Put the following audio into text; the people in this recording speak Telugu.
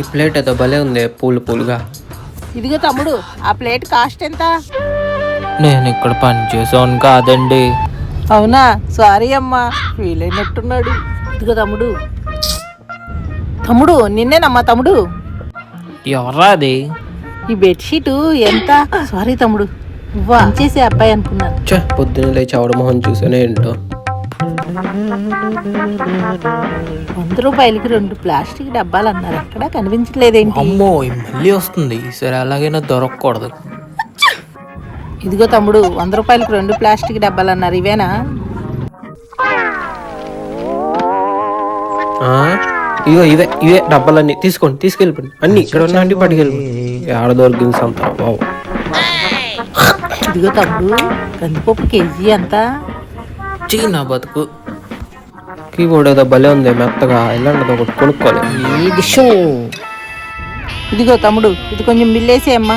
ఈ ప్లేట్ ఏదో భలే ఉంది, పూలు పూలుగా. ఇదిగో తమ్ముడు, ఆ ప్లేట్ కాస్ట్ ఎంత? నేను ఇక్కడ పని చేసాను కాదండి. అవునా, సారీ అమ్మా, ఫీల్ అయినట్టున్నాడు. ఇదిగో తమ్ముడు. తమ్ముడు నిన్నేనమ్మా తమ్ముడు. ఎవరా అది? ఈ బెడ్షీట్ ఎంత? సారీ తమ్ముడు, నువ్వా చేసే అబ్బాయి అనుకున్నాను. పొద్దున్న లేచి ఆవిడ మొహం చూసానే ఏంటో. 100 రూపాయలకి 2 ప్లాస్టిక్ డబ్బాలు అన్నారు, ఎక్కడా కనిపించలేదేంటి? అమ్మో, మళ్ళీ వస్తుంది. సరే అలాగైనా దొరకకూడదు. ఇదిగో తమ్ముడు, 100 రూపాయలకి 2 ప్లాస్టిక్ డబ్బాలు అన్నారు, ఇవేనా? ఇవో ఇవే ఇవే డబ్బాలన్నీ తీసుకోండి, తీసుకెళ్ళిపోండి. అన్ని ఇక్కడ ఉన్నాయండి, పట్టుకెళ్ళిపోండి. ఆడ దొరికింది సంత బాబు. ఇదిగో తమ్ముడు, కందిపప్పు కేజీ ఎంత? నా బతుకు. కీబోర్డ్ ఏదో భలే ఉంది, మెత్తగా. ఇలాంటిది ఒకటి కొనుక్కోవాలి. ఇదిగో తమ్ముడు, ఇది కొంచెం బిల్లేసే అమ్మా.